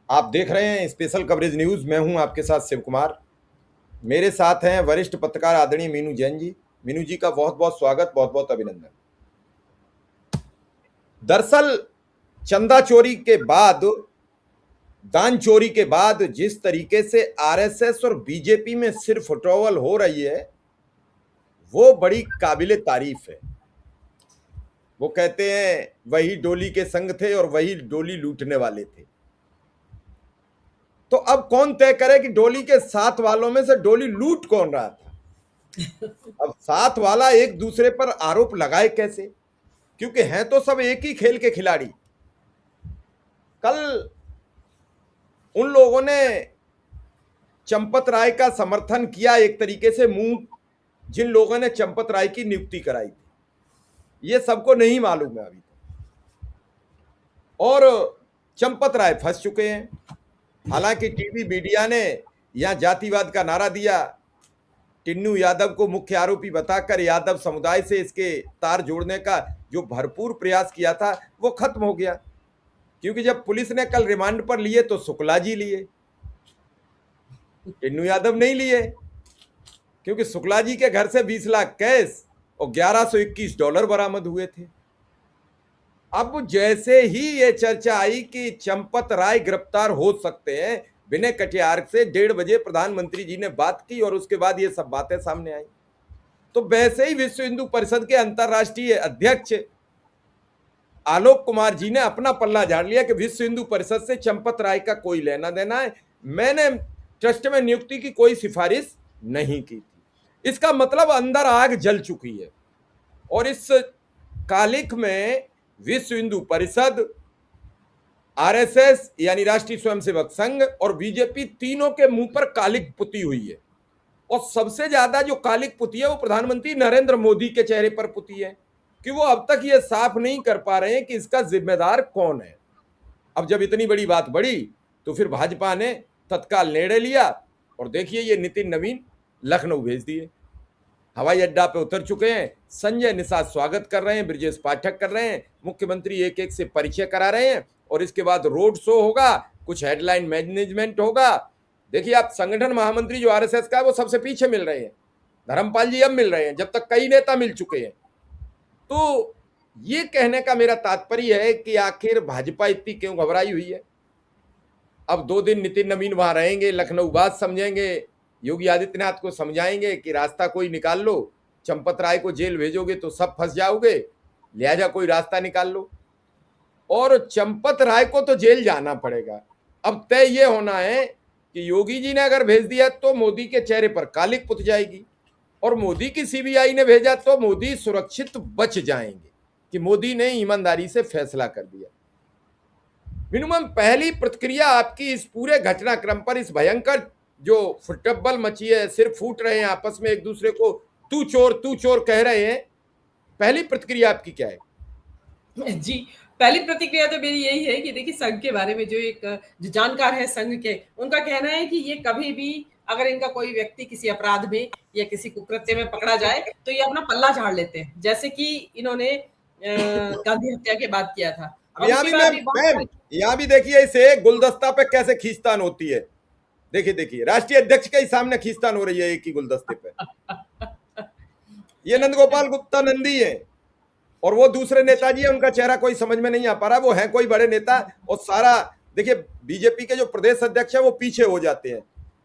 आप देख रहे हैं स्पेशल कवरेज न्यूज। मैं हूं आपके साथ शिव कुमार। मेरे साथ हैं वरिष्ठ पत्रकार आदरणीय मीनू जैन जी। मीनू जी का बहुत बहुत स्वागत, बहुत बहुत अभिनंदन। दरअसल चंदा चोरी के बाद, दान चोरी के बाद जिस तरीके से आरएसएस और बीजेपी में सिर फुटरॉल हो रही है, वो बड़ी काबिले तारीफ है। वो कहते हैं वही डोली के संग थे और वही डोली लूटने वाले थे। तो अब कौन तय करे कि डोली के साथ वालों में से डोली लूट कौन रहा था। अब साथ वाला एक दूसरे पर आरोप लगाए कैसे, क्योंकि हैं तो सब एक ही खेल के खिलाड़ी। कल उन लोगों ने चंपत राय का समर्थन किया एक तरीके से, मुंह जिन लोगों ने चंपत राय की नियुक्ति कराई थी, ये सबको नहीं मालूम है अभी तक। और चंपत राय फंस चुके हैं। हालांकि टीवी मीडिया ने यहां जातिवाद का नारा दिया, टिन्नू यादव को मुख्य आरोपी बताकर यादव समुदाय से इसके तार जोड़ने का जो भरपूर प्रयास किया था वो खत्म हो गया। क्योंकि जब पुलिस ने कल रिमांड पर लिए तो शुक्ला जी लिए, टिन्नू यादव नहीं लिए, क्योंकि शुक्ला जी के घर से 20 लाख कैश और $1121 बरामद हुए थे। अब जैसे ही ये चर्चा आई कि चंपत राय गिरफ्तार हो सकते हैं, विनय कटियार से 1:30 बजे प्रधानमंत्री जी ने बात की और उसके बाद ये सब बातें सामने आई। तो वैसे ही विश्व हिंदू परिषद के अंतर्राष्ट्रीय अध्यक्ष आलोक कुमार जी ने अपना पल्ला झाड़ लिया कि विश्व हिंदू परिषद से चंपत राय का कोई लेना देना है, मैंने ट्रस्ट में नियुक्ति की कोई सिफारिश नहीं की थी। इसका मतलब अंदर आग जल चुकी है। और इस कालिक में विश्व हिंदू परिषद, आरएसएस यानी राष्ट्रीय स्वयंसेवक संघ और बीजेपी तीनों के मुंह पर कालिक पुती हुई है। और सबसे ज्यादा जो कालिक पुती है वो प्रधानमंत्री नरेंद्र मोदी के चेहरे पर पुती है कि वो अब तक ये साफ नहीं कर पा रहे हैं कि इसका जिम्मेदार कौन है। अब जब इतनी बड़ी बात बढ़ी तो फिर भाजपा ने तत्काल निर्णय लिया और देखिए ये नितिन नवीन लखनऊ भेज दिए। हवाई अड्डा पे उतर चुके हैं। संजय निषाद स्वागत कर रहे हैं, ब्रजेश पाठक कर रहे हैं, मुख्यमंत्री एक एक से परिचय करा रहे हैं और इसके बाद रोड शो होगा, कुछ हेडलाइन मैनेजमेंट होगा। देखिए आप, संगठन महामंत्री जो आरएसएस का है वो सबसे पीछे मिल रहे हैं, धर्मपाल जी अब मिल रहे हैं, जब तक कई नेता मिल चुके हैं। तो ये कहने का मेरा तात्पर्य है कि आखिर भाजपा इतनी क्यों घबराई हुई है। अब 2 दिन नितिन नवीन वहां रहेंगे, लखनऊ बात समझेंगे, योगी आदित्यनाथ को समझाएंगे कि रास्ता कोई निकाल लो, चंपत राय को जेल भेजोगे तो सब फंस जाओगे, लिहाजा कोई रास्ता निकाल लो। और चंपत राय को तो जेल जाना पड़ेगा। अब तय ये होना है कि योगी जी ने अगर भेज दिया तो मोदी के चेहरे पर कालिक पुत जाएगी, और मोदी की सीबीआई ने भेजा तो मोदी सुरक्षित बच जाएंगे कि मोदी ने ईमानदारी से फैसला कर दिया। मिनिमम पहली प्रतिक्रिया आपकी इस पूरे घटनाक्रम पर, इस भयंकर जो फुटबल मची है, सिर फूट रहे हैं आपस में, एक दूसरे को तू चोर कह रहे हैं, पहली प्रतिक्रिया आपकी क्या है? जी, पहली प्रतिक्रिया तो मेरी यही है कि देखिए संघ के बारे में जो जानकार है संघ के, उनका कहना है कि ये कभी भी अगर इनका कोई व्यक्ति किसी अपराध में या किसी कुकृत्य में पकड़ा जाए तो ये अपना पल्ला झाड़ लेते हैं, जैसे कि इन्होंने गांधी हत्या के बाद किया था। अब और यहाँ उसके भी बाद भी बहुत मैम सारी यहाँ भी देखिए इसे गुलदस्ता पे कैसे खींचतान होती है। देखिए देखिए, राष्ट्रीय अध्यक्ष के ही सामने खींचतान हो रही है एक ही गुलदस्ते पे। ये नंद गोपाल गुप्ता नंदी है और वो दूसरे नेताजी है, उनका चेहरा कोई समझ में नहीं आ पा रहा। वो है कोई बड़े नेता और सारा, देखिए बीजेपी के जो प्रदेश अध्यक्ष है वो पीछे हो जाते हैं,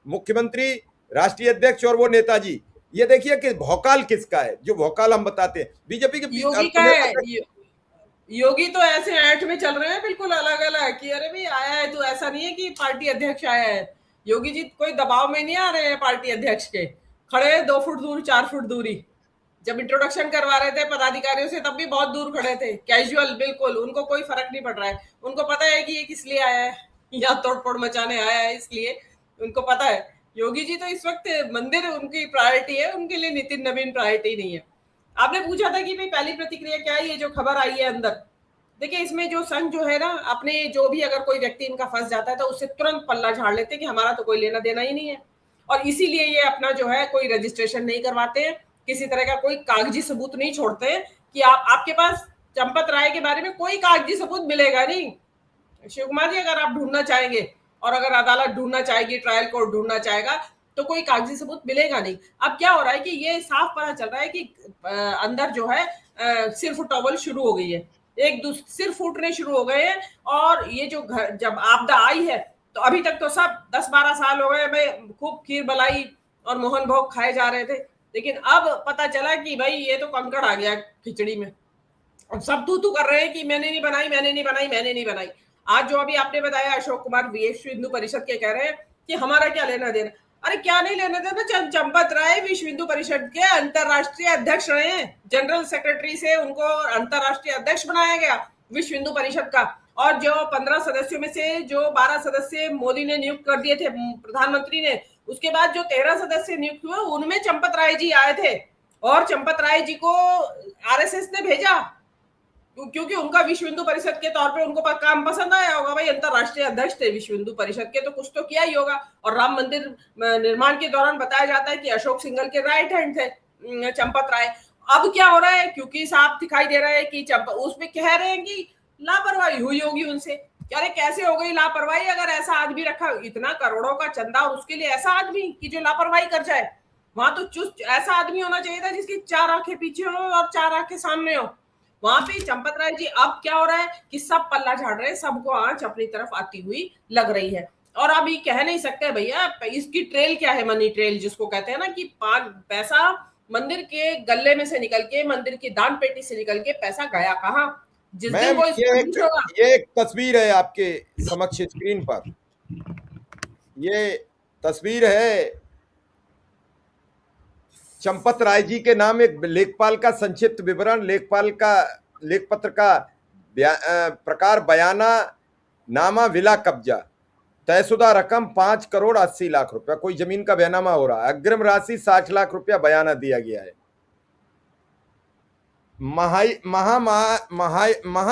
मुख्यमंत्री, राष्ट्रीय अध्यक्ष और वो नेताजी। ये देखिए कि भौकाल किसका है, जो भौकाल हम बताते हैं बीजेपी के योगी का प्रदेश है। अध्यक्ष। योगी तो ऐसे ऐठ में चल रहे हैं बिल्कुल अलग अलग कि अरे भाई आया है तो ऐसा नहीं है कि पार्टी अध्यक्ष आया है। योगी जी कोई दबाव में नहीं आ रहे हैं पार्टी अध्यक्ष के, खड़े 2 फुट दूर 4 फुट दूरी। जब इंट्रोडक्शन करवा रहे थे पदाधिकारियों से तब भी बहुत दूर खड़े थे, कैजुअल बिल्कुल, उनको कोई फर्क नहीं पड़ रहा है। उनको पता है कि ये किस लिए आया है, या तोड़फोड़ मचाने आया है, इसलिए उनको पता है। योगी जी तो इस वक्त मंदिर उनकी प्रायोरिटी है, उनके लिए नितिन नवीन प्रायोरिटी नहीं है। आपने पूछा था कि भाई पहली प्रतिक्रिया क्या है, ये जो खबर आई है अंदर, देखिए इसमें जो संघ जो है ना, अपने जो भी अगर कोई व्यक्ति इनका फंस जाता है तो उससे तुरंत पल्ला झाड़ लेते हैं कि हमारा तो कोई लेना देना ही नहीं है। और इसीलिए ये अपना जो है कोई रजिस्ट्रेशन नहीं करवाते हैं, किसी तरह का कोई कागजी सबूत नहीं छोड़ते हैं कि आपके पास चंपत राय के बारे में कोई कागजी सबूत मिलेगा नहीं। शिव कुमार जी अगर आप ढूंढना चाहेंगे और अगर अदालत ढूंढना चाहेगी, ट्रायल कोर्ट ढूंढना चाहेगा, तो कोई कागजी सबूत मिलेगा नहीं। अब क्या हो रहा है कि ये साफ पता चल रहा है कि अंदर जो है सिर फुटबॉल शुरू हो गई है, सिर फूटने शुरू हो गए हैं। और ये जो घर जब आपदा आई है, तो अभी तक तो सब 10-12 साल हो गए में खूब खीर मलाई और मोहन भोग खाए जा रहे थे, लेकिन अब पता चला कि भाई ये तो कंकड़ आ गया खिचड़ी में। अब सब तू तू कर रहे हैं कि मैंने नहीं बनाई, मैंने नहीं बनाई, मैंने नहीं बनाई। आज जो अभी आपने बताया, अशोक कुमार विश्व हिंदू परिषद के कह रहे हैं कि हमारा क्या लेना देना। अरे क्या नहीं लेना देना, चंपत राय विश्व हिंदू परिषद के अंतरराष्ट्रीय अध्यक्ष रहे हैं, जनरल सेक्रेटरी से उनको अंतरराष्ट्रीय अध्यक्ष बनाया गया विश्व हिंदू परिषद का। और जो 15 सदस्यों में से जो 12 सदस्य मोदी ने नियुक्त कर दिए थे, प्रधानमंत्री ने, उसके बाद जो 13 सदस्य नियुक्त हुए उनमें चंपत राय जी आए थे। और चंपत राय जी को आरएसएस ने भेजा, क्योंकि उनका विश्व हिंदू परिषद के तौर पे उनको काम पसंद आया होगा। भाई अंतरराष्ट्रीय अध्यक्ष थे विश्व हिंदू परिषद के, तो कुछ तो किया ही होगा। और राम मंदिर निर्माण के दौरान बताया जाता है कि अशोक सिंघल के राइट हैंड थे चंपत राय। अब क्या हो रहा है, क्योंकि साफ दिखाई दे रहा है कि उसमें कह रहे हैं कि लापरवाही हुई होगी उनसे। अरे कैसे हो गई लापरवाही, अगर ऐसा आदमी रखा, इतना करोड़ों का चंदा, और उसके लिए ऐसा आदमी कि जो लापरवाही कर जाए। वहां तो चुस्त ऐसा आदमी होना चाहिए था जिसकी 4 आंखें पीछे हो और 4 आंखें सामने हो। वहां पे चंपत राय जी, अब क्या हो रहा है कि सब पल्ला झाड़ रहे हैं, सबको आंच अपनी तरफ आती हुई लग रही है। और अब ये कह नहीं सकते भैया इसकी ट्रेल क्या है, मनी ट्रेल जिसको कहते हैं ना, कि पैसा मंदिर के गल्ले में से निकल के, मंदिर की दान पेटी से निकल के पैसा गया कहाँ। जिस दिन वो ये एक तस्वीर है आपके समक्ष स्क्रीन पर, ये तस्वीर है चंपत राय जी के नाम एक लेखपाल का संक्षिप्त विवरण, लेखपत्र का प्रकार बयाना नामा विला कब्जा, तयशुदा रकम 5 करोड़ 80 लाख रुपया, कोई जमीन का बयानामा हो रहा है। अग्रिम राशि 60 लाख रुपया बयाना दिया गया है। महा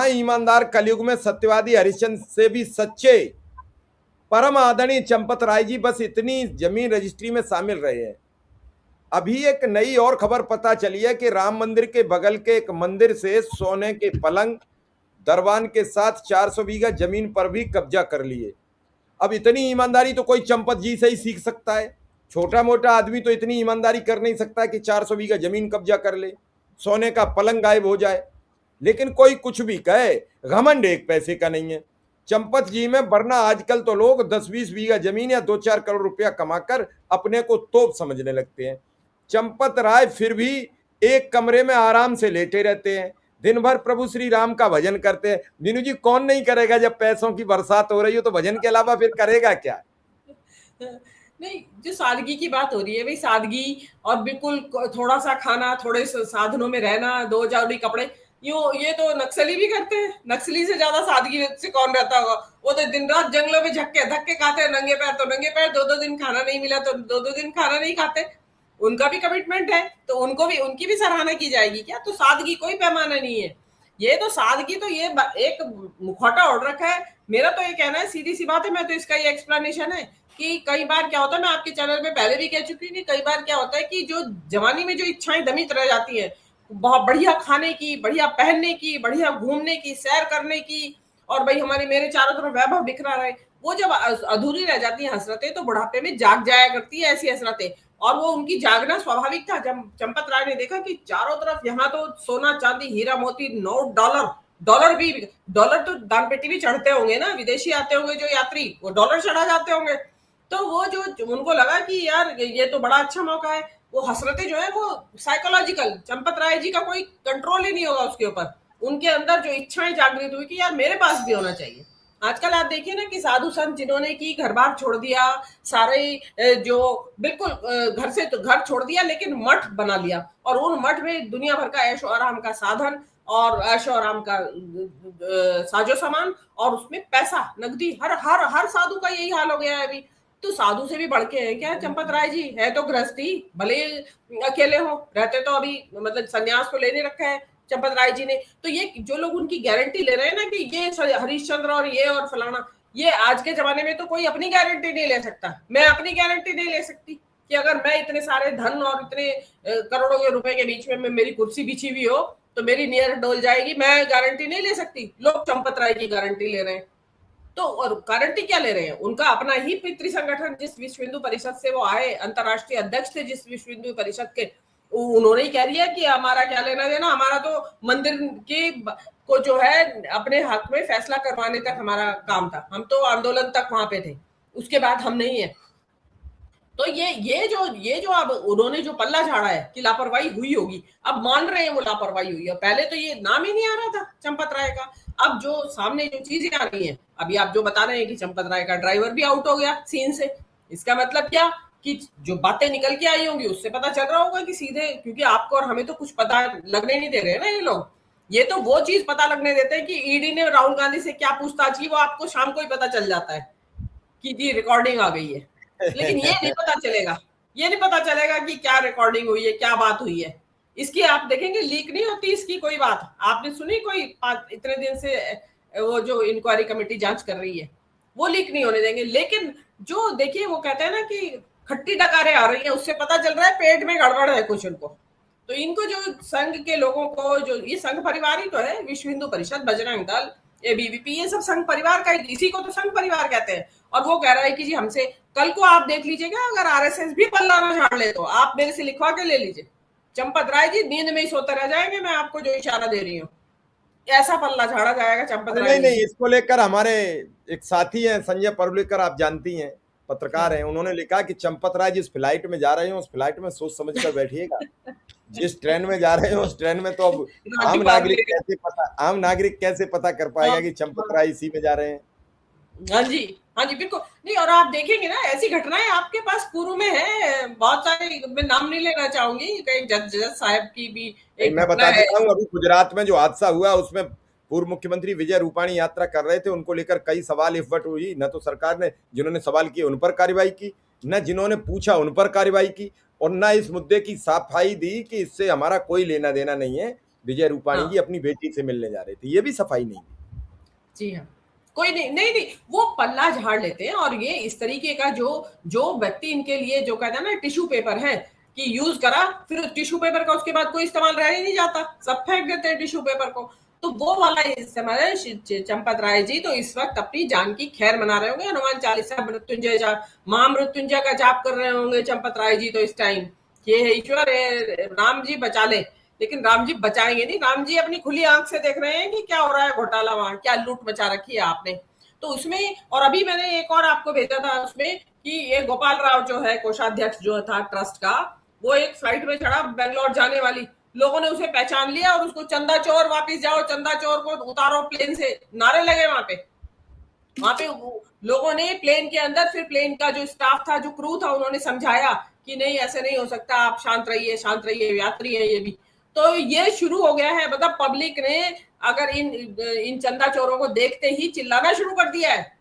ईमानदार कलयुग में सत्यवादी हरिश्चंद्र से भी सच्चे परम आदरणीय चंपत राय जी बस इतनी जमीन रजिस्ट्री में शामिल रहे हैं। अभी एक नई और खबर पता चली है कि राम मंदिर के बगल के एक मंदिर से सोने के पलंग दरबान के साथ 400 बीघा जमीन पर भी कब्जा कर लिए। अब इतनी ईमानदारी तो कोई चंपत जी से ही सीख सकता है। छोटा मोटा आदमी तो इतनी ईमानदारी कर नहीं सकता कि 400 बीघा जमीन कब्जा कर ले, सोने का पलंग गायब हो जाए। लेकिन कोई कुछ भी कहे, घमंड एक पैसे का नहीं है चंपत जी में। वरना आजकल तो लोग 10-20 बीघा जमीन या 2-4 करोड़ रुपया कमाकर अपने को तोप समझने लगते हैं। चंपत राय फिर भी एक कमरे में आराम से लेटे रहते हैं, दिन भर प्रभु श्री राम का भजन करते हैं। नीनू जी, कौन नहीं करेगा, जब पैसों की बरसात हो रही हो तो भजन के अलावा फिर करेगा क्या। नहीं, जो सादगी की बात हो रही है, भाई सादगी और बिल्कुल थोड़ा सा खाना, थोड़े साधनों में रहना, 2 जोड़ी कपड़े, ये तो नक्सली भी करते हैं। नक्सली से ज्यादा सादगी से कौन रहता होगा। वो तो दिन रात जंगलों में धक्के खाते हैं, नंगे पैर तो नंगे पैर, 2-2 दिन खाना नहीं मिला तो 2-2 दिन खाना नहीं खाते। उनका भी कमिटमेंट है, तो उनकी भी सराहना की जाएगी क्या। तो सादगी कोई पैमाना नहीं है। ये तो सादगी तो ये एक मुखौटा ओढ़ रखा है। मेरा तो ये कहना है, सीधी सी बात है, मैं तो इसका ये एक्सप्लेनेशन है कि कई बार क्या होता है, मैं आपके चैनल में पहले भी कह चुकी हूँ कि कई बार क्या होता है कि जो जवानी में जो इच्छाएं दमित रह जाती है, बहुत बढ़िया खाने की, बढ़िया पहनने की, बढ़िया घूमने की, सैर करने की, और भाई मेरे चारों तरफ वैभव बिखरा रहे, वो जब अधूरी रह जाती है हसरतें, तो बुढ़ापे में जाग जाया करती है ऐसी हसरतें। और वो उनकी जागना स्वाभाविक था। जब चंपत राय ने देखा कि चारों तरफ यहाँ तो सोना चांदी हीरा मोती नोट डॉलर तो दान पेटी भी चढ़ते होंगे ना, विदेशी आते होंगे जो यात्री, वो डॉलर चढ़ा जाते होंगे। तो वो जो उनको लगा कि यार ये तो बड़ा अच्छा मौका है। वो हसरतें जो है वो साइकोलॉजिकल, चंपत राय जी का कोई कंट्रोल ही नहीं होगा उसके ऊपर। उनके अंदर जो इच्छाएं जागृत हुई कि यार मेरे पास भी होना चाहिए। आजकल आप देखिए ना कि साधु संत जिन्होंने की घर बार छोड़ दिया, सारे जो बिल्कुल घर से तो घर छोड़ दिया, लेकिन मठ बना लिया, और उन मठ में दुनिया भर का ऐशो आराम का साधन और ऐशो आराम का साजो सामान, और उसमें पैसा नकदी, हर साधु का यही हाल हो गया है अभी। तो साधु से भी बढ़ के है क्या चंपत राय जी। है तो गृहस्थी, भले अकेले हो, रहते तो अभी मतलब संन्यास तो लेने रखा है चंपत राय जी ने। तो ये जो लोग उनकी गारंटी ले रहे हैं ना कि ये हरिश्चंद्र और ये और फलाना, ये आज के जमाने में तो कोई अपनी गारंटी नहीं ले सकता। मैं अपनी गारंटी नहीं ले सकती कि अगर मैं इतने सारे धन और इतने करोड़ों के रुपए के बीच में मेरी कुर्सी बिछी हुई हो तो मेरी नियर डोल जाएगी, मैं गारंटी नहीं ले सकती। लोग चंपत राय की गारंटी ले रहे हैं। तो और गारंटी क्या ले रहे हैं? उनका अपना ही पितृ संगठन, जिस विश्व हिंदू परिषद से वो आए, अंतरराष्ट्रीय अध्यक्ष थे जिस विश्व हिंदू परिषद के, उन्होंने ही कह दिया कि हमारा क्या लेना देना, हमारा तो मंदिर की को जो है अपने हक में फैसला करवाने तक हमारा काम था, हम तो आंदोलन तक वहां पे थे, उसके बाद हम नहीं है। तो ये जो अब उन्होंने जो पल्ला झाड़ा है कि लापरवाही हुई होगी, अब मान रहे हैं वो लापरवाही हुई है। पहले तो ये नाम ही नहीं आ रहा था चंपत राय का। अब जो सामने जो चीजें आ रही हैं, अभी आप जो बता रहे हैं कि चंपत राय का ड्राइवर भी आउट हो गया सीन से, इसका मतलब क्या कि जो बातें निकल के आई होंगी उससे पता चल रहा होगा कि सीधे, क्योंकि आपको और हमें तो कुछ पता लगने नहीं दे रहे ना ये लोग, ये तो वो चीज पता लगने देते हैं कि ईडी ने राहुल गांधी से क्या पूछताछ की, वो आपको शाम को ही पता चल जाता है कि जी रिकॉर्डिंग आ गई है। लेकिन ये नहीं पता चलेगा, ये नहीं पता चलेगा कि क्या रिकॉर्डिंग हुई है, क्या बात हुई है। इसकी आप देखेंगे लीक नहीं होती इसकी कोई बात, आपने सुनी कोई इतने दिन से वो जो इंक्वायरी कमेटी जांच कर रही है वो लीक नहीं होने देंगे। लेकिन जो देखिए वो कहते हैं ना कि खट्टी डकारें आ रही है, उससे पता चल रहा है पेट में गड़बड़ है कुछ उनको। तो इनको जो संघ के लोगों को, जो ये संघ परिवार ही तो है, विश्व हिंदू परिषद, बजरंग दल, एबीवीपी, ये सब संघ परिवार का, इसी को तो संघ परिवार कहते हैं। और वो कह रहा है कि जी हमसे, कल को आप देख लीजिएगा अगर आरएसएस भी पल्ला ना झाड़ ले तो आप मेरे से लिखवा के ले लीजिए, चंपत राय जी नींद में ही सोते रह जाएंगे, मैं आपको जो इशारा दे रही हूँ, ऐसा पल्ला झाड़ा जाएगा चंपत राय नहीं जी नहीं, से। इसको लेकर हमारे एक साथी हैं संजय परुलेकर, आप जानती हैं, पत्रकार हैं, उन्होंने लिखा कि चंपत राय जिस फ्लाइट में जा रहे हो उस फ्लाइट में सोच समझ कर बैठिएगा, जिस ट्रेन में जा रहे हो उस ट्रेन में तो अब राजू पार्ले आम नागरिक कैसे पता कर पाएगा कि चंपत राय इसी में जा रहे हैं। हाँ जी, हाँ जी, बिल्कुल नहीं। और आप देखेंगे ना ऐसी घटनाएं आपके पास पूर्व में है बहुत सारे, मैं नाम नहीं लेना चाहूंगी, कहीं जज साहब की भी एक मैं घटना बता है। देता हूँ, अभी गुजरात में जो हादसा हुआ उसमें पूर्व मुख्यमंत्री विजय रूपाणी यात्रा कर रहे थे, उनको लेकर कई सवाल इफवट हुई, न तो सरकार ने जिन्होंने सवाल किए उन पर कार्रवाई की, न जिन्होंने पूछा उन पर कार्रवाई की, और न इस मुद्दे की सफाई दी कि इससे हमारा कोई लेना देना नहीं है, विजय रूपाणी हाँ जी अपनी बेटी से मिलने जा रहे थे, ये भी सफाई नहीं दी। जी हाँ, कोई नहीं नहीं नहीं, वो पल्ला झाड़ लेते हैं। और ये इस तरीके का जो जो व्यक्ति इनके लिए जो कहता है ना टिश्यू पेपर है कि यूज करा, फिर टिश्यू पेपर का उसके बाद कोई इस्तेमाल रह ही नहीं जाता, सब फेंक देते हैं टिश्यू पेपर को, तो वो वाला इस्तेमाल है। चंपत राय जी तो इस वक्त अपनी जान की खैर मना रहे होंगे, हनुमान चालीसा, मृत्युंजय जाप, महामृत्युंजय का जाप कर रहे होंगे चंपत राय जी तो इस टाइम, ये है ईश्वर, राम जी बचा ले। लेकिन राम जी बचाएंगे नहीं, राम जी अपनी खुली आंख से देख रहे हैं कि क्या हो रहा है घोटाला, वहां क्या लूट मचा रखी है आपने। तो उसमें, और अभी मैंने एक और आपको भेजा था उसमें कि ये गोपाल राव जो है कोषाध्यक्ष जो था ट्रस्ट का, वो एक फ्लाइट में चढ़ा बेंगलोर जाने वाली, लोगों ने उसे पहचान लिया और उसको चंदा चोर वापिस जाओ, चंदा चोर को उतारो प्लेन से, नारे लगे वहां पे लोगों ने प्लेन के अंदर, फिर प्लेन का जो स्टाफ था, जो क्रू था, उन्होंने समझाया कि नहीं ऐसे नहीं हो सकता, आप शांत रहिए, यात्री है ये भी। तो ये शुरू हो गया है, मतलब पब्लिक ने अगर इन चंदा चोरों को देखते ही चिल्लाना शुरू कर दिया है।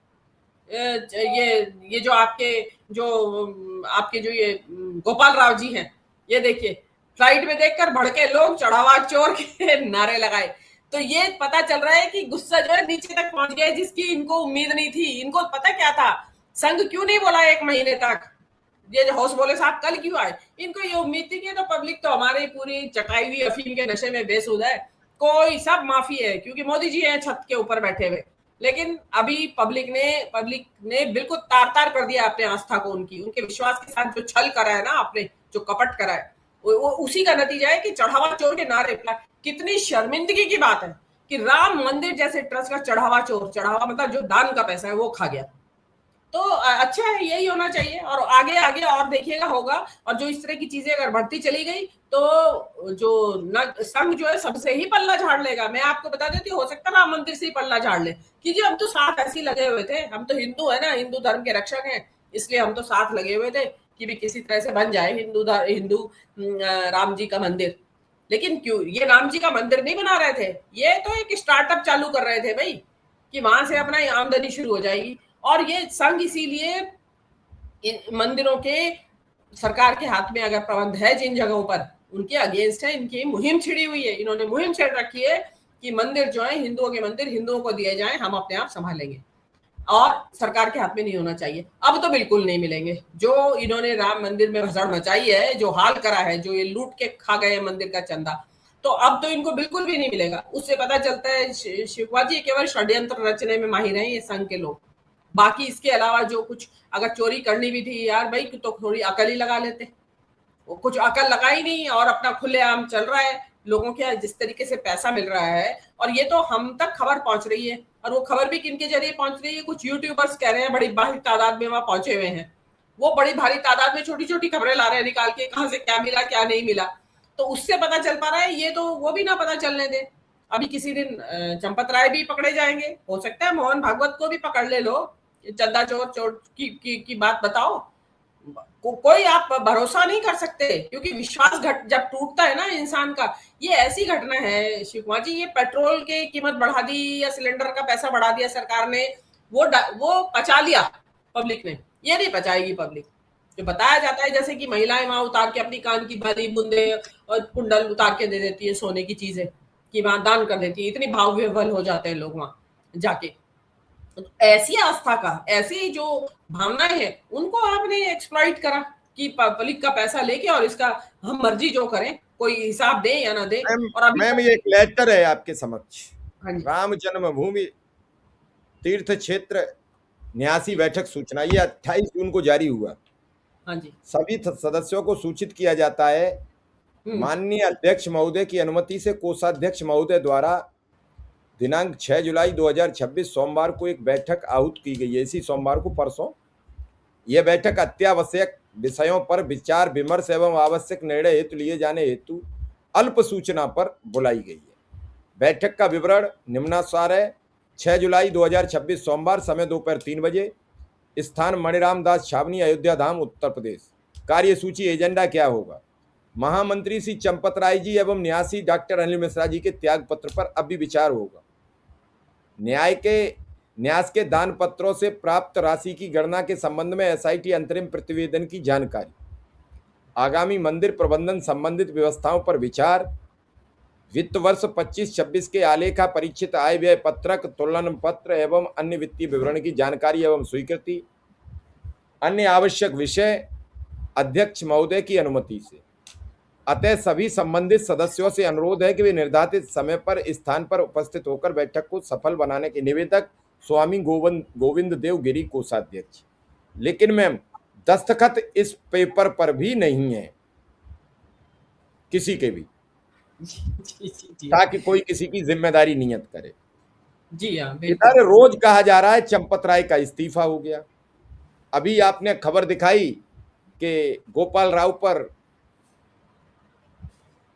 ये जो आपके जो ये गोपाल राव जी हैं, ये देखिए फ्लाइट में देखकर भड़के लोग, चढ़ावा चोर के नारे लगाए। तो ये पता चल रहा है कि गुस्सा जो है नीचे तक पहुंच गया, जिसकी इनको उम्मीद नहीं थी। इनको पता क्या था, संघ क्यों नहीं बोला एक महीने तक, ये हाउस बोले साहब कल क्यों आए, इनको ये उम्मीद थी कि तो पब्लिक तो हमारी पूरी चटाई हुई अफीम के नशे में बेसुध है, कोई सब माफी है क्योंकि मोदी जी हैं छत के ऊपर बैठे हुए। लेकिन अभी पब्लिक ने बिल्कुल तार तार कर दिया अपने आस्था को, उनके विश्वास के साथ जो छल करा है ना आपने, जो कपट करा है, वो उसी का नतीजा है कि चढ़ावा चोर के नारे। कितनी शर्मिंदगी की बात है कि राम मंदिर जैसे ट्रस्ट का चढ़ावा चोर, चढ़ावा मतलब जो दान का पैसा है वो खा गया। तो अच्छा है, यही होना चाहिए। और आगे आगे और देखिएगा होगा, और जो इस तरह की चीजें अगर बढ़ती चली गई तो जो संघ जो है सबसे ही पल्ला झाड़ लेगा। मैं आपको बता देती हूँ, हो सकता है राम मंदिर से ही पल्ला झाड़ ले कि जी हम तो साथ ऐसे लगे हुए थे, हम तो हिंदू है ना, हिंदू धर्म के रक्षक हैं, इसलिए हम तो साथ लगे हुए थे कि भी किसी तरह से बन जाए हिंदू राम जी का मंदिर। लेकिन क्यों ये राम जी का मंदिर नहीं बना रहे थे, ये तो एक स्टार्टअप चालू कर रहे थे भाई कि वहां से अपना आमदनी शुरू हो जाएगी। और ये संघ इसीलिए मंदिरों के सरकार के हाथ में अगर प्रबंध है जिन जगहों पर, उनके अगेंस्ट है, इनकी मुहिम छिड़ी हुई है, इन्होंने मुहिम छेड़ रखी है कि मंदिर जो है हिंदुओं के मंदिर हिंदुओं को दिए जाएं, हम अपने आप संभालेंगे और सरकार के हाथ में नहीं होना चाहिए। अब तो बिल्कुल नहीं मिलेंगे। जो इन्होंने राम मंदिर में भसड़ मचाई है, जो हाल करा है, जो ये लूट के खा गए मंदिर का चंदा, तो अब तो इनको बिल्कुल भी नहीं मिलेगा। उससे पता चलता है शिवपाल जी केवल षड्यंत्र रचने में माहिर हैं ये संघ के लोग। बाकी इसके अलावा जो कुछ अगर चोरी करनी भी थी यार भाई तो थोड़ी अकल ही लगा लेते, वो कुछ अकल लगा ही नहीं और अपना खुलेआम चल रहा है। लोगों के जिस तरीके से पैसा मिल रहा है, और ये तो हम तक खबर पहुंच रही है, और वो खबर भी किन के जरिए पहुंच रही है, कुछ यूट्यूबर्स कह रहे हैं बड़ी भारी तादाद में वहां पहुंचे हुए हैं, वो बड़ी भारी तादाद में छोटी छोटी खबरें ला रहे हैं निकाल के, कहां से क्या मिला क्या नहीं मिला, तो उससे पता चल पा रहा है। ये तो वो भी ना पता चलने दे। अभी किसी दिन चंपत राय भी पकड़े जाएंगे, हो सकता है मोहन भागवत को भी पकड़ ले लो, चंदा चोर चोर की बात बताओ। कोई आप भरोसा नहीं कर सकते, क्योंकि विश्वास जब टूटता है ना इंसान का, ये ऐसी घटना है शिव कुमार जी, ये पेट्रोल की कीमत बढ़ा दी या सिलेंडर का पैसा बढ़ा दिया सरकार ने, वो पचा लिया पब्लिक ने, ये नहीं पचाएगी पब्लिक। जो बताया जाता है जैसे कि महिलाएं वहां उतार के अपनी कान की बाली बुंदे और कुंडल उतार के दे देती है सोने की चीजें, कि वहां दान कर देती है, इतनी भाव विह्वल हो जाते हैं लोग वहां जाके। ऐसी आस्था का, ऐसी जो भावनाएं हैं, उनको आपने एक्सप्लॉइट करा कि पब्लिक का पैसा लेके और इसका हम मर्जी जो करें, कोई हिसाब दे या ना दे। और अभी मैम ये एक लेटर है आपके समक्ष, हाँ जी, राम जन्मभूमि तीर्थ क्षेत्र न्यासी बैठक सूचना, ये 28 जून को जारी हुआ। हाँ जी, सभी सदस्यों को सूचित किया जाता है, माननीय अध्यक्ष महोदय की अनुमति से कोषाध्यक्ष महोदय द्वारा दिनांक 6 जुलाई 2026 सोमवार को एक बैठक आहूत की गई है। इसी सोमवार को, परसों, यह बैठक अत्यावश्यक विषयों पर विचार विमर्श एवं आवश्यक निर्णय हेतु लिए जाने हेतु अल्प सूचना पर बुलाई गई है। बैठक का विवरण निम्नानुसार है। 6 जुलाई 2026 सोमवार, समय दोपहर 3 बजे, स्थान मणिराम दास छावनी, अयोध्या धाम, उत्तर प्रदेश। कार्यसूची एजेंडा क्या होगा? महामंत्री श्री चंपत राय जी एवं न्यासी डॉक्टर अनिल मिश्रा जी के त्याग पत्र पर अभी विचार होगा। न्यास के दान पत्रों से प्राप्त राशि की गणना के संबंध में एसआईटी अंतरिम प्रतिवेदन की जानकारी, आगामी मंदिर प्रबंधन संबंधित व्यवस्थाओं पर विचार, वित्त वर्ष 25-26 के आलेखा परीक्षित आय व्यय पत्रक, तुलन पत्र एवं अन्य वित्तीय विवरण की जानकारी एवं स्वीकृति, अन्य आवश्यक विषय अध्यक्ष महोदय की अनुमति से। अतः सभी संबंधित सदस्यों से अनुरोध है कि वे निर्धारित समय पर स्थान पर उपस्थित होकर बैठक को सफल बनाने के निवेदक स्वामी गोविंद देव गिरी, कोषाध्यक्ष। लेकिन मैम, दस्तखत इस पेपर पर भी नहीं है किसी के भी, ताकि कोई किसी की जिम्मेदारी नियत करे। जी हाँ, इधर रोज कहा जा रहा है चंपत राय का इस्तीफा हो गया। अभी आपने खबर दिखाई कि गोपाल राव पर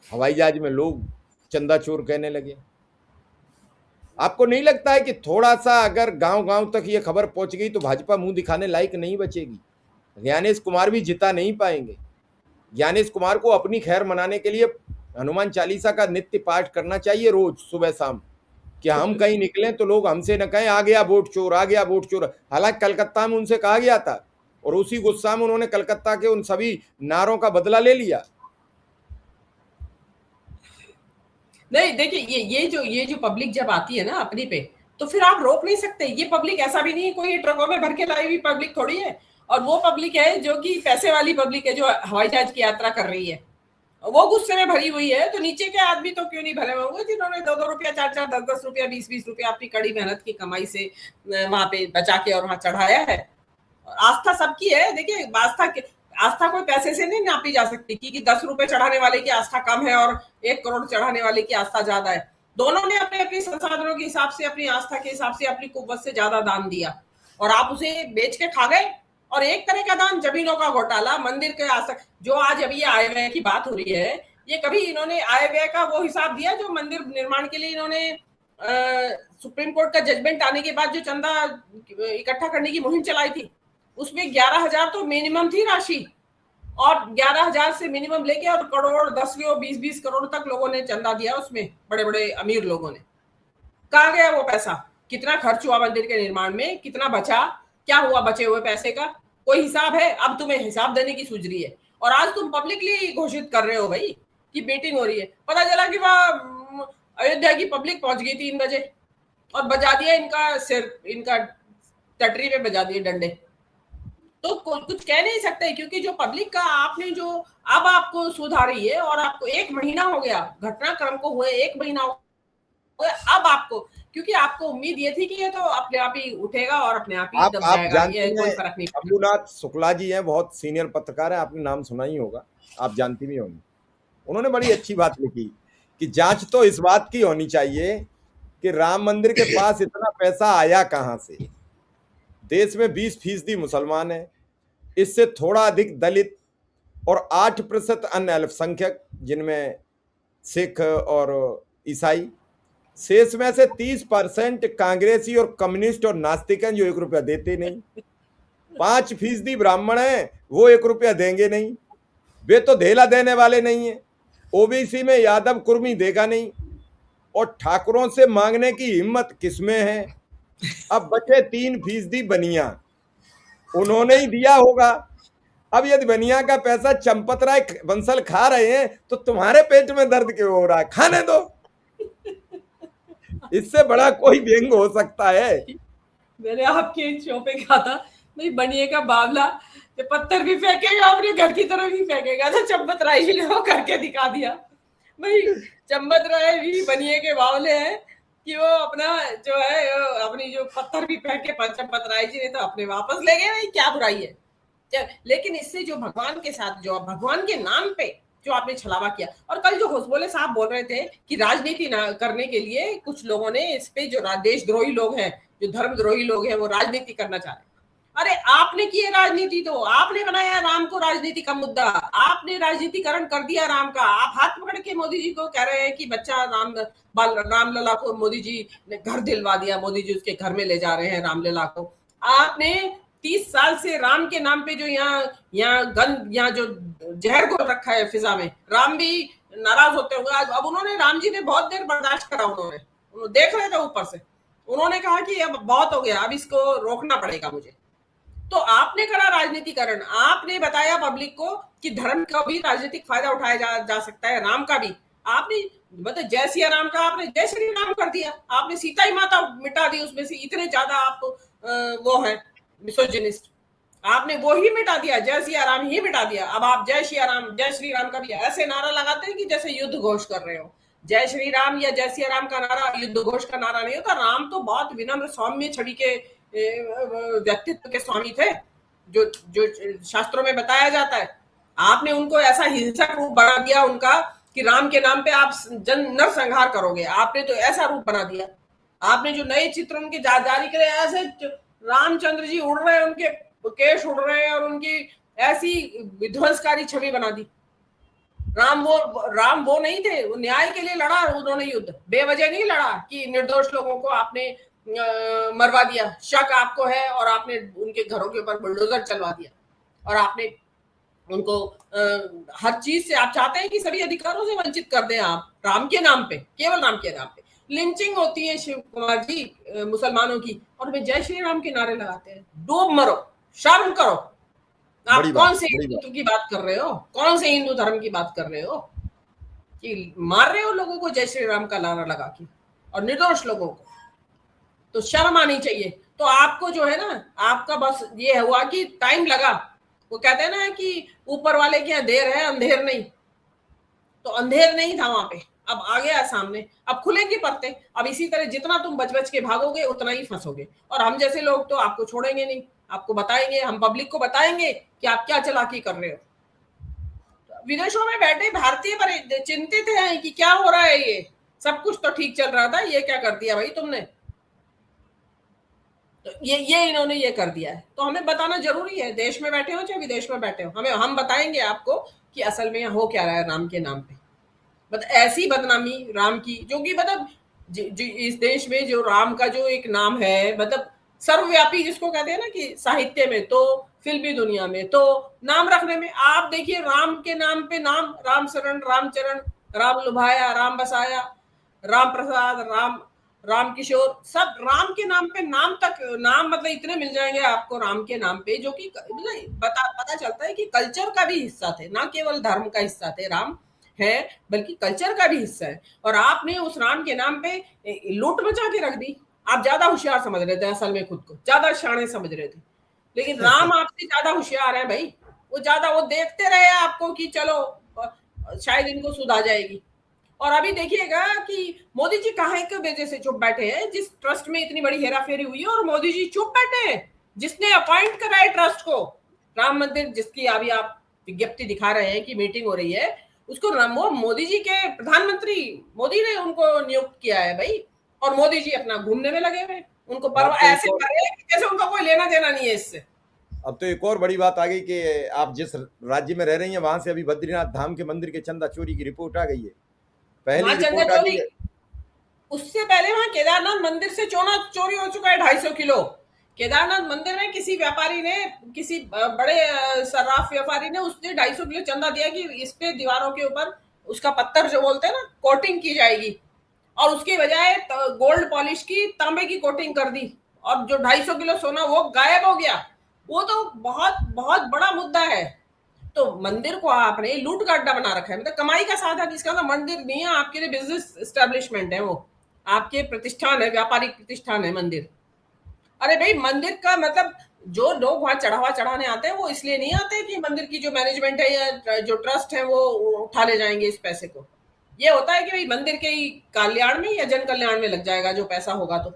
हवाई जहाज में लोग चंदा चोर कहने लगे। आपको नहीं लगता है कि थोड़ा सा अगर गांव-गांव तक ये खबर पहुंच गई तो भाजपा मुंह दिखाने लायक नहीं बचेगी? ज्ञानेश कुमार भी जिता नहीं पाएंगे। ज्ञानेश कुमार को अपनी खैर मनाने के लिए हनुमान चालीसा का नित्य पाठ करना चाहिए रोज सुबह शाम, कि हम कहीं निकलें तो लोग हमसे न कहें आ गया वोट चोर, आ गया वोट चोर। हालांकि कलकत्ता में उनसे कहा गया था और उसी गुस्सा में उन्होंने कलकत्ता के उन सभी नारों का बदला ले लिया। नहीं, देखिए ये जो पब्लिक जब आती है ना अपनी पे, तो फिर आप रोक नहीं सकते। ये पब्लिक ऐसा भी नहीं है कोई ट्रकों में भर के लाई हुई पब्लिक थोड़ी है, और वो पब्लिक है जो कि पैसे वाली पब्लिक है, जो हवाई जहाज की यात्रा कर रही है, वो गुस्से में भरी हुई है। तो नीचे के आदमी तो क्यों नहीं भरे होंगे, जिन्होंने 2-2 रुपया, 4-4, 10-10 रुपया, 20-20 रुपया अपनी कड़ी मेहनत की कमाई से वहां पे बचा के और वहां चढ़ाया है। आस्था सबकी है। देखिए, आस्था कोई पैसे से नहीं नापी जा सकती कि 10 रुपए चढ़ाने वाले की आस्था कम है और 1 करोड़ चढ़ाने वाले की आस्था ज्यादा है। दोनों ने अपने अपने संसाधनों के हिसाब से, अपनी आस्था के हिसाब से, अपनी कुव्वत से ज्यादा दान दिया, और आप उसे बेच के खा गए। और एक तरह का दान जमीनों का घोटाला, मंदिर के आस्था, जो आज अभी ये आय व्यय की बात हो रही है, ये कभी इन्होंने आय व्यय का वो हिसाब दिया जो मंदिर निर्माण के लिए इन्होंने सुप्रीम कोर्ट का जजमेंट आने के बाद जो चंदा इकट्ठा करने की मुहिम चलाई थी, उसमें 11,000 तो मिनिमम थी राशि, और 11,000 से मिनिमम लेके और करोड़, 10 करोड़, 20-20 करोड़ तक लोगों ने चंदा दिया उसमें, बड़े बड़े अमीर लोगों ने। कहाँ गया वो पैसा? कितना खर्च हुआ मंदिर के निर्माण में, कितना बचा, क्या हुआ बचे हुए पैसे का? कोई हिसाब है? अब तुम्हें हिसाब देने की सूझ रही है, और आज तुम पब्लिकली घोषित कर रहे हो भाई कि मीटिंग हो रही है। पता चला कि वहां अयोध्या की पब्लिक पहुंच गई 3 बजे और बजा दिया इनका सिर, इनका टटरी पे बजा दिए डंडे। तो कुछ कह नहीं सकते, क्योंकि जो पब्लिक का आपने जो अब आपको सुधारी है, और आपको 1 महीना हो गया घटनाक्रम को हुए, 1 महीना हो अब आपको, क्योंकि आपको उम्मीद ये थी कि ये तो अपने आप ही उठेगा और अपने आप ही दब आप जाएगा, जानते ये कोई हैं, फर्क नहीं पड़ेगा। अब्बूनाथ शुक्ला जी हैं, बहुत सीनियर पत्रकार है, आपने नाम सुना ही होगा, आप जानती भी होंगी। उन्होंने बड़ी अच्छी बात लिखी कि जांच तो इस बात की होनी चाहिए कि राम मंदिर के पास इतना पैसा आया कहां से। देश में 20% मुसलमान है, इससे थोड़ा अधिक दलित और 8% अन्य अल्पसंख्यक जिनमें सिख और ईसाई, शेष में से 30% कांग्रेसी और कम्युनिस्ट और नास्तिक हैं जो 1 रुपया देते नहीं। 5% ब्राह्मण हैं, वो 1 रुपया देंगे नहीं, वे तो धेला देने वाले नहीं है। ओबीसी में यादव कुर्मी देगा नहीं, और ठाकुरों से मांगने की हिम्मत किसमें है। अब बचे 3% बनिया, उन्होंने ही दिया होगा। अब यदि बनिया का पैसा चंपत राय बंसल खा रहे हैं तो तुम्हारे पेट में दर्द क्यों हो रहा है, खाने दो। इससे बड़ा कोई व्यंग हो सकता है। मैंने आपके शो पे कहा था भाई, बनिए का बावला जो पत्थर भी फेंकेगा अपने घर की तरफ ही फेंकेगा, तो चंपत राय जी ने वो करके दिखा दिया भाई। चंपत राय भी बनिए के बावले हैं कि वो अपना जो है अपनी जो पत्थर भी फेंके, चंपत राय जी ने तो अपने वापस ले गए, भाई क्या बुराई है। लेकिन इससे जो भगवान के साथ, जो भगवान के नाम पे जो आपने छलावा किया, और कल जो होसबोले साहब बोल रहे थे कि राजनीति ना करने के लिए कुछ लोगों ने इस पे, जो देशद्रोही लोग हैं, जो धर्मद्रोही लोग हैं, वो राजनीति करना चाह रहे हैं। अरे आपने की राजनीति, तो आपने बनाया राम को राजनीति का मुद्दा, आपने राजनीतिकरण कर दिया राम का। आप हाथ पकड़ के मोदी जी को कह रहे हैं कि बच्चा रामलला को मोदी जी ने घर दिलवा दिया, मोदी जी उसके घर में ले जा रहे हैं रामलला को। आपने 30 साल से राम के नाम पे जो यहाँ जो जहर घोल रखा है फिजा में, राम भी नाराज होते होंगे। अब उन्होंने, राम जी ने बहुत देर बर्दाश्त करा, उन्होंने देख रहे थे ऊपर से, उन्होंने कहा कि अब बहुत हो गया, अब इसको रोकना पड़ेगा मुझे। तो आपने करा राजनीतिकरण, आपने बताया पब्लिक को कि धर्म का भी राजनीतिक फायदा उठाया जा सकता है, राम का भी। आपने मतलब जय सिया राम का आपने जय श्री राम कर दिया, आपने सीता ही माता मिटा दी उसमें से। इतने ज्यादा आप वो है मिसोजिनिस्ट, आपने वो ही मिटा दिया, जय सिया राम ही मिटा दिया। अब आप जय सिया राम, जय श्री राम का भी ऐसे नारा लगाते हैं कि जैसे युद्ध घोष कर रहे हो। जय श्री राम या जय सिया राम का नारा युद्ध घोष का नारा नहीं होता। राम तो बहुत विनम्र, सौम्य छवि के व्यक्तित्व के स्वामी थे, जो जो शास्त्रों में बताया जाता है। आपने उनको ऐसा हिंसक रूप बना दिया उनका कि राम के नाम पे आप नर संहार करोगे, आपने तो ऐसा रूप बना दिया। आपने जो नए चित्र उनके जारी करे, ऐसे रामचंद्र जी उड़ रहे हैं, उनके केश उड़ रहे हैं और उनकी ऐसी विध्वंसकारी छवि बना दी। राम वो नहीं थे, वो न्याय के लिए लड़ा उन्होंने युद्ध, बेवजह नहीं लड़ा कि निर्दोष लोगों को आपने मरवा दिया, शक आपको है और आपने उनके घरों के ऊपर बुलडोजर चलवा दिया, और आपने उनको हर चीज से, आप चाहते हैं कि सभी अधिकारों से वंचित कर दें आप, राम के नाम पे, केवल राम के नाम पे। लिंचिंग होती है शिव कुमार जी मुसलमानों की, और वे जय श्री राम के नारे लगाते हैं। डूब मरो, शर्म करो। आप कौन से हिंदुत्व की बात कर रहे हो, कौन से हिंदू धर्म की बात कर रहे हो कि मार रहे हो लोगों को जय श्री राम का नारा लगा के, और निर्दोष लोगों को। तो शर्म आनी चाहिए। तो आपको जो है ना, आपका बस ये हुआ कि टाइम लगा। वो कहते हैं ना कि ऊपर वाले के यहाँ देर है अंधेर नहीं, तो अंधेर नहीं था वहां पे, अब आ गया सामने, अब खुलेंगे परते। अब इसी तरह जितना तुम बच बच के भागोगे उतना ही फंसोगे, और हम जैसे लोग तो आपको छोड़ेंगे नहीं, आपको बताएंगे, हम पब्लिक को बताएंगे कि आप क्या चालाकी कर रहे हो। विदेशों में बैठे भारतीय पर चिंतित हैं कि क्या हो रहा है, ये सब कुछ तो ठीक चल रहा था, ये क्या कर दिया भाई तुमने। तो ये इन्होंने ये कर दिया है। तो हमें बताना जरूरी है, देश में बैठे हो चाहे विदेश में बैठे हो, हम बताएंगे आपको कि असल में हो क्या रहा है राम के नाम पे। मतलब ऐसी बदनामी राम की, जो कि मतलब इस देश में जो राम का जो एक नाम है, मतलब सर्वव्यापी जिसको कहते हैं ना, कि साहित्य में तो, फिल्मी दुनिया में तो, नाम रखने में आप देखिए, राम के नाम पे नाम, राम शरण, रामचरण, राम लुभाया, राम बसाया, राम प्रसाद, राम किशोर, सब राम के नाम पे नाम तक, नाम मतलब इतने मिल जाएंगे आपको राम के नाम पे, जो कि पता चलता है कि कल्चर का भी हिस्सा थे, ना केवल धर्म का हिस्सा थे राम है, बल्कि कल्चर का भी हिस्सा है। और आपने उस राम के नाम पे लूट मचा के रख दी। आप ज्यादा होशियार समझ रहे थे असल में, खुद को ज्यादा शाणे समझ रहे थे, लेकिन राम आपसे ज्यादा होशियार है भाई। वो देखते रहे आपको कि चलो शायद इनको सुध आ जाएगी, और अभी देखिएगा कि मोदी जी काहे के वजह से चुप बैठे हैं, जिस ट्रस्ट में इतनी बड़ी हेराफेरी हुई है और मोदी जी चुप बैठे हैं, जिसने अपॉइंट करा है ट्रस्ट को, राम मंदिर जिसकी अभी आप विज्ञप्ति दिखा रहे हैं कि मीटिंग हो रही है, उसको मोदी जी के प्रधानमंत्री मोदी ने उनको नियुक्त किया है भाई, और मोदी जी अपना घूमने में लगे हुए, उनको परवाह ऐसे कर रहे हैं जैसे उनका कोई लेना देना नहीं है इससे। अब तो एक और बड़ी बात आ गई कि आप जिस राज्य में रह रही हैं वहां से अभी बद्रीनाथ धाम के मंदिर के चंदा चोरी की रिपोर्ट आ गई है। पहली चंदा रिपोर्ट आ गई चोरी, है। उससे पहले वहां केदारनाथ मंदिर से चोना चोरी हो चुका है 250 किलो। केदारनाथ मंदिर में किसी व्यापारी ने, किसी बड़े सर्राफ व्यापारी ने, उसने 250 किलो चंदा दिया कि इस पे दीवारों के ऊपर उसका पत्थर जो बोलते हैं ना, कोटिंग की जाएगी, और उसकी बजाय गोल्ड पॉलिश की तांबे की कोटिंग कर दी, और जो 250 किलो सोना वो गायब हो गया। वो तो बहुत बहुत बड़ा मुद्दा है। तो मंदिर को आपने लूट गड्ढा बना रखा है, मतलब कमाई का साधन, इसका ना मंदिर नहीं है, आपके लिए बिजनेस एस्टेब्लिशमेंट है, वो आपके प्रतिष्ठान है, व्यापारिक प्रतिष्ठान है मंदिर। अरे भाई, मंदिर का मतलब जो लोग वहां चढ़ावा चढ़ाने आते हैं वो इसलिए नहीं आते कि मंदिर की जो मैनेजमेंट है या जो ट्रस्ट है वो उठा ले जाएंगे इस पैसे को। ये होता है कि भाई मंदिर के ही कल्याण में या जन कल्याण में लग जाएगा जो पैसा होगा। तो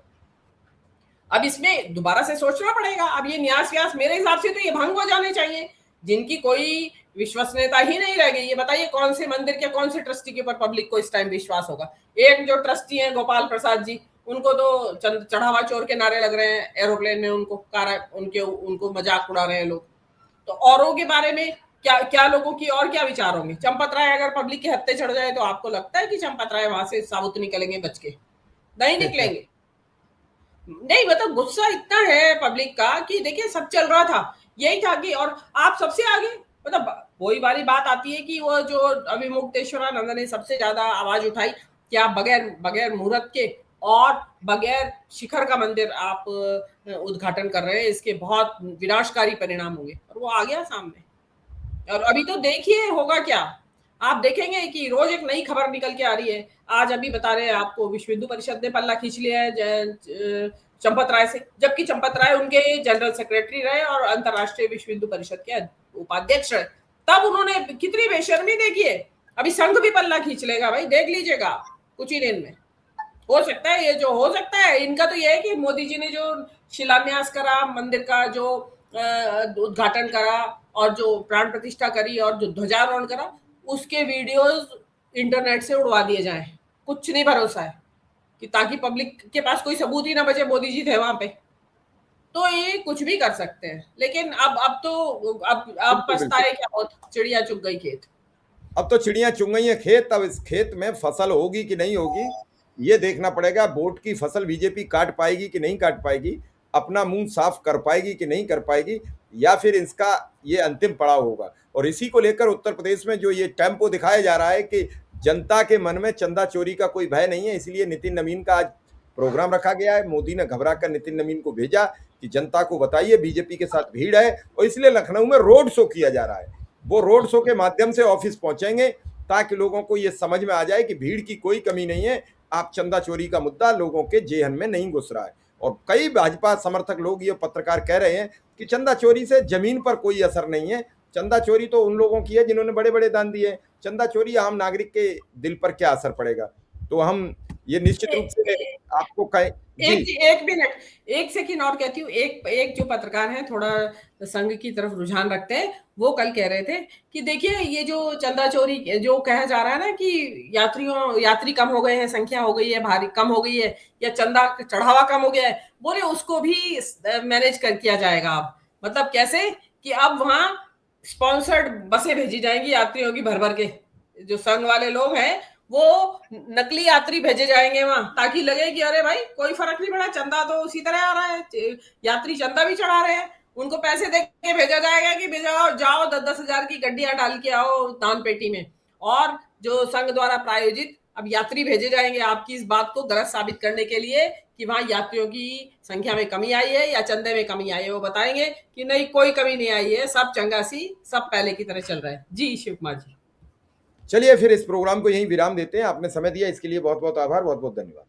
अब इसमें दोबारा से सोचना पड़ेगा। अब ये न्यास व्यास मेरे हिसाब से तो ये भंग हो जाने चाहिए, जिनकी कोई विश्वसनीयता ही नहीं रह गई। ये बताइए कौन से मंदिर के कौन से ट्रस्टी के ऊपर पब्लिक को इस टाइम विश्वास होगा। एक जो ट्रस्टी हैं गोपाल प्रसाद जी, उनको तो चढ़ावा चोर के नारे लग रहे हैं एरोप्लेन में, उनको मजाक उड़ा रहे हैं लोग। तो औरों के बारे में क्या क्या लोगों की और क्या विचार होंगे। चंपत राय अगर पब्लिक के हत्थे चढ़ जाए तो आपको लगता है कि चंपत राय वहां से साबुत निकलेंगे बच के? नहीं निकलेंगे। नहीं, मतलब गुस्सा इतना है पब्लिक का कि देखिए सब चल रहा था, यही था कि, और आप सबसे आगे, मतलब वही वाली बात आती है कि वो जो अभी मुक्तेश्वरानंद ने सबसे ज्यादा आवाज उठाई कि आप बगैर बगैर मुहूर्त के और बगैर शिखर का मंदिर आप उद्घाटन कर रहे हैं, इसके बहुत विनाशकारी परिणाम होंगे, और वो आ गया सामने। और अभी तो देखिए होगा क्या। आप देखेंगे कि रोज एक नई खबर निकल के आ रही है। आज अभी बता रहे हैं आपको, विश्व हिंदू परिषद ने पल्ला खींच लिया है चंपत राय से, जबकि चंपत राय उनके जनरल सेक्रेटरी रहे और अंतरराष्ट्रीय विश्व हिंदू परिषद के उपाध्यक्ष रहे। तब उन्होंने कितनी बेशर्मी देखिए। अभी संघ भी पल्ला खींच लेगा भाई, देख लीजिएगा कुछ ही दिन में। हो सकता है, ये जो हो सकता है इनका तो ये है कि मोदी जी ने जो शिलान्यास करा मंदिर का, जो उद्घाटन करा और जो प्राण प्रतिष्ठा करी और जो ध्वजारोहण करा, उसके वीडियोस इंटरनेट से उड़वा दिए जाएं। कुछ नहीं भरोसा है कि, ताकि पब्लिक के पास कोई सबूत ही ना बचे मोदी जी थे वहां पे। तो ये कुछ भी कर सकते हैं। लेकिन अब तो अब पछताए क्या, बहुत चिड़िया चुग गई खेत। अब तो चिड़िया चुग गई है खेत। अब इस खेत में फसल होगी कि नहीं होगी ये देखना पड़ेगा। वोट की फसल बीजेपी काट पाएगी कि नहीं काट पाएगी, अपना मुंह साफ कर पाएगी कि नहीं कर पाएगी, या फिर इसका ये अंतिम पड़ाव होगा। और इसी को लेकर उत्तर प्रदेश में जो ये टेम्पो दिखाया जा रहा है कि जनता के मन में चंदा चोरी का कोई भय नहीं है, इसलिए नितिन नवीन का आज प्रोग्राम रखा गया है। मोदी ने घबरा कर नितिन नवीन को भेजा कि जनता को बताइए बीजेपी के साथ भीड़ है, और इसलिए लखनऊ में रोड शो किया जा रहा है। वो रोड शो के माध्यम से ऑफिस पहुंचेंगे ताकि लोगों को ये समझ में आ जाए कि भीड़ की कोई कमी नहीं है, आप चंदा चोरी का मुद्दा लोगों के जेहन में नहीं घुस रहा है। और कई भाजपा समर्थक लोग, ये पत्रकार कह रहे हैं कि चंदा चोरी से जमीन पर कोई असर नहीं है, चंदा चोरी तो उन लोगों की है जिन्होंने बड़े बड़े दान दिए, चंदा चोरी आम नागरिक के दिल पर क्या असर पड़ेगा। तो हम ये निश्चित रूप से आपको कहें। एक मिनट, एक सेकंड और कहती हूँ। एक जो पत्रकार है थोड़ा संघ की तरफ रुझान रखते हैं, वो कल कह रहे थे कि देखिए ये जो चंदा चोरी जो कहा जा रहा है ना कि यात्री कम हो गए हैं, संख्या हो गई है भारी कम हो गई है, या चंदा चढ़ावा कम हो गया है, बोले उसको भी मैनेज कर किया जाएगा। अब मतलब कैसे कि अब वहां स्पॉन्सर्ड बसें भेजी जाएंगी यात्रियों की भर भर के। जो संघ वाले लोग हैं वो नकली यात्री भेजे जाएंगे वहां, ताकि लगे कि अरे भाई कोई फर्क नहीं पड़ा, चंदा तो उसी तरह आ रहा है, यात्री चंदा भी चढ़ा रहे हैं, उनको पैसे दे के भेजा जाएगा कि भेजाओ जाओ 10-10 हजार की गड्डियां डाल के आओ दान पेटी में। और जो संघ द्वारा प्रायोजित अब यात्री भेजे जाएंगे आपकी इस बात को गलत साबित करने के लिए कि वहां यात्रियों की संख्या में कमी आई है या चंदे में कमी आई है। वो बताएंगे कि नहीं कोई कमी नहीं आई है, सब चंगासी सब पहले की तरह चल रहा है। जी शिव कुमार जी, चलिए फिर इस प्रोग्राम को यहीं विराम देते हैं। आपने समय दिया इसके लिए बहुत बहुत आभार, बहुत बहुत धन्यवाद।